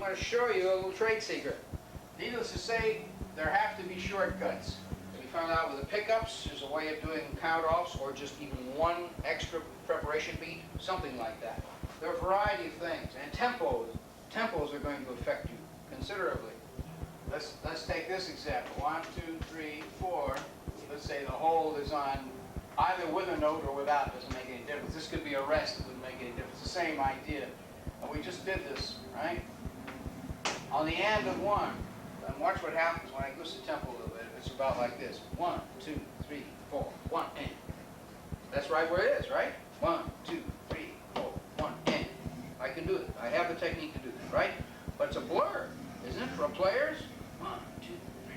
going to show you a little trade secret. Needless to say, there have to be shortcuts. We found out with the pickups, there's a way of doing count-offs or just even one extra preparation beat, something like that. There are a variety of things, and tempos are going to affect you considerably. Let's take this example. 1, 2, 3, 4. Let's say the hold is on either with a note or without. It doesn't make any difference. This could be a rest. It wouldn't make any difference. The same idea. And we just did this, right? On the end of 1. And watch what happens when I goose the tempo a little bit. It's about like this. 1, 2, 3, 4. 1 and. That's right where it is, right? 1, 2, 3, 4. 1 and. I can do it. I have the technique to do that, right? But it's a blur, isn't it, for players? 1, 2, 3,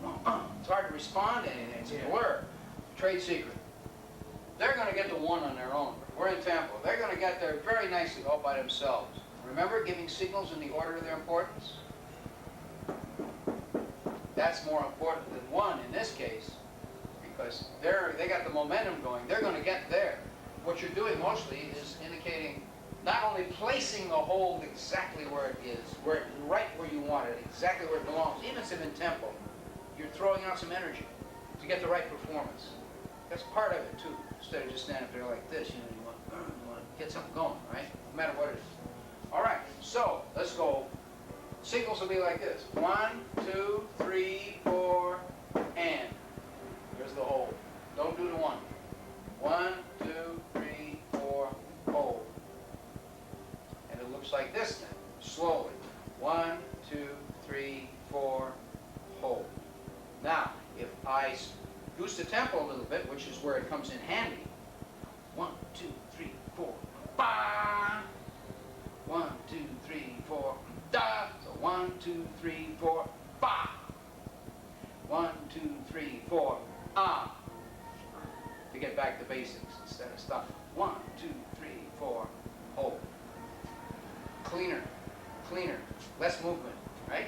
4, 1. It's hard to respond to anything. It's a blur. Trade secret. They're going to get the 1 on their own. We're in tempo. They're going to get there very nicely all by themselves. Remember giving signals in the order of their importance? That's more important than 1 in this case, because they got the momentum going. They're going to get there. What you're doing mostly is indicating not only placing the hold exactly where it is, right where you want it, exactly where it belongs, even if it's in tempo. You're throwing out some energy to get the right performance. That's part of it too. Instead of just standing up there like this, you want to get something going, right? No matter what it is. All right, so let's go. Signals will be like this. 1, 2, 3, 4, and. There's the hold. Don't do the 1. 1, 2, 3, 4, hold. And it looks like this then, slowly. 1, 2, 3, 4, hold. Now, if I goose the tempo a little bit, which is where it comes in handy. 1, 2, 3, 4, ba! 1, 2, 3, 4, da! So 1, 2, 3, 4, ba! 1, 2, 3, 4, ah! To get back to basics instead of stuff. 1, 2, 3, 4, hold. Cleaner, less movement, right?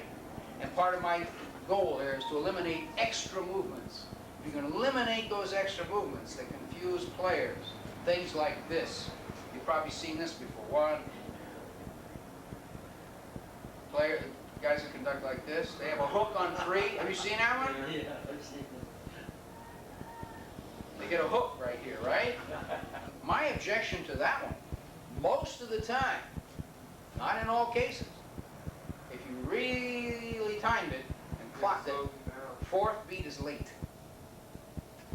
And part of my goal here is to eliminate extra movements. If you can eliminate those extra movements that confuse players, things like this. You've probably seen this before. 1 player, the guys that conduct like this, they have a hook on 3. Have you seen that one? Yeah, I've seen it. They get a hook right here, right? My objection to that one, most of the time, not in all cases, if you really timed it and clocked it, 4th beat is late.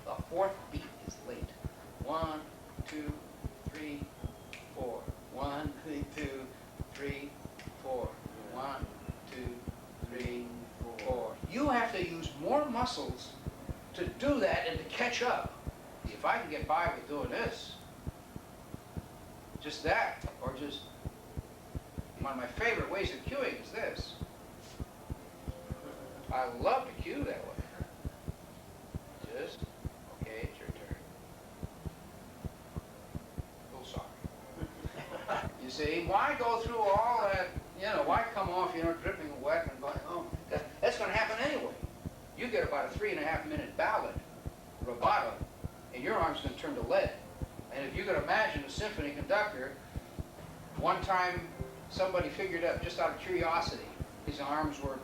The 4th beat is late. 1, 2, 3, 4. 1, 2, 3, 4. 1, 2, 3, 4. You have to use more muscles to do that and to catch up. If I can get by with doing this, just that, or just one of my favorite ways of cueing is this. I love to cue that way. Just, okay, it's your turn. A little sorry. You see, why go through all that, why come off, dripping wet and going, oh, that's going to happen anyway. You get about a 3.5-minute ballad, rubato, and your arm's going to turn to lead. And if you could imagine a symphony conductor, one time somebody figured out, just out of curiosity, his arms were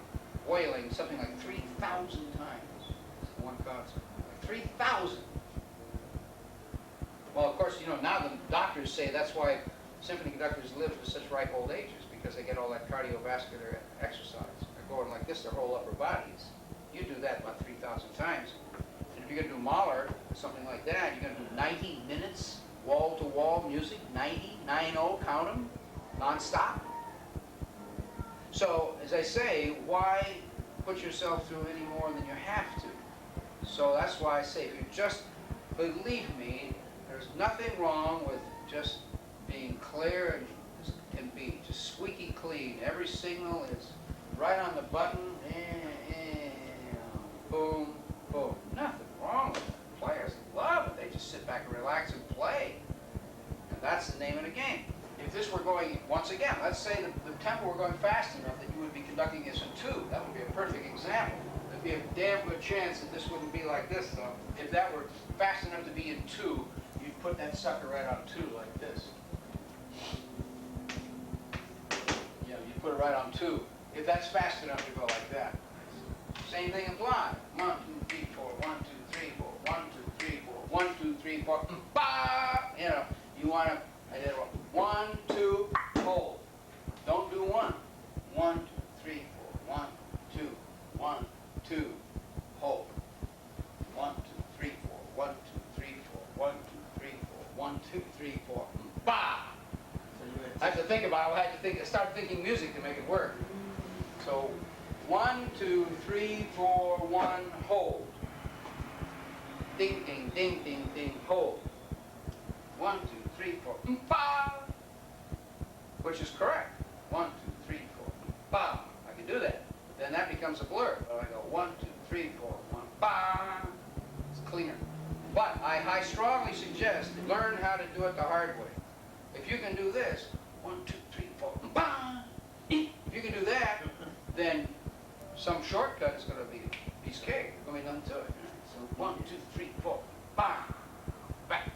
boiling something like 3,000 times in one concert. 3,000! Well, of course, now the doctors say that's why symphony conductors live to such ripe old ages, because they get all that cardiovascular exercise. They're going like this, their whole upper bodies. You do that about 3,000 times. And if you're going to do Mahler, or something like that, you're going to do 90 minutes, wall-to-wall music, 90, 9-0, count them, non-stop. So, as I say, why put yourself through any more than you have to? So that's why I say, if you just believe me, there's nothing wrong with just being clear and can be just squeaky clean. Every signal is right on the button, boom, boom. Nothing wrong with it. Players love it. They just sit back and relax and play. And that's the name of the game. If this were going, once again, let's say the tempo were going fast enough that you would be conducting this in 2. That would be a perfect example. There'd be a damn good chance that this wouldn't be like this, though. If that were fast enough to be in 2, you'd put that sucker right on 2 like this. Yeah, you'd put it right on 2. If that's fast enough to go like that. Same thing applies. 1, 2, 3, 4, 1, 2, 3, 4, 1, 2, 3, 4, 1, 2, 3, 4, ba! You know, you want to, I did 1, 2, hold. Don't do 1. 1, 2, 3, 4, 1, 2, 1, 2, hold. 1, 2, 3, 4, 1, 2, 3, 4, 1, 2, 3, 4, 1, 2, 3, 4, ba! I have to think about it. I had to think, start thinking music to make it work. So 1, 2, 3, 4, 1, hold. Ding, ding, ding, ding, ding, hold. 1, 2, 3, 4, ba! Which is correct. 1, 2, 3, 4, ba! I can do that. Then that becomes a blur. So I go 1, 2, 3, 4, 1, ba! It's cleaner. But I strongly suggest learn how to do it the hard way. If you can do this, 1, 2, 3, 4, ba! If you can do that, then some shortcut is going to be a piece of cake. There's going to be nothing to it. So 1, 2, 3, 4, ba! Back.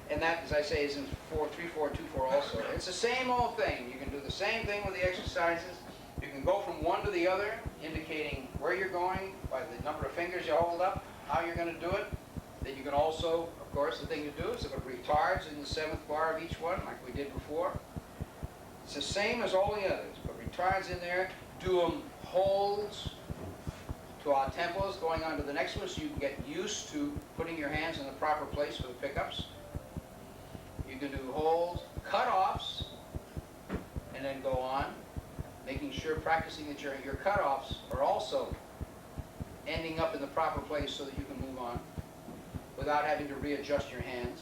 And that, as I say, is in 4, 3, 4, 2, 4 also. It's the same old thing. You can do the same thing with the exercises. You can go from one to the other, indicating where you're going by the number of fingers you hold up, how you're going to do it. Then you can also, of course, the thing to do is to put retards in the 7th bar of each one, like we did before. It's the same as all the others. Put retards in there, do them holds to our tempos, going on to the next one, so you can get used to putting your hands in the proper place for the pickups. You can do holds, cut-offs, and then go on, making sure, practicing that your cut-offs are also ending up in the proper place so that you can move on without having to readjust your hands.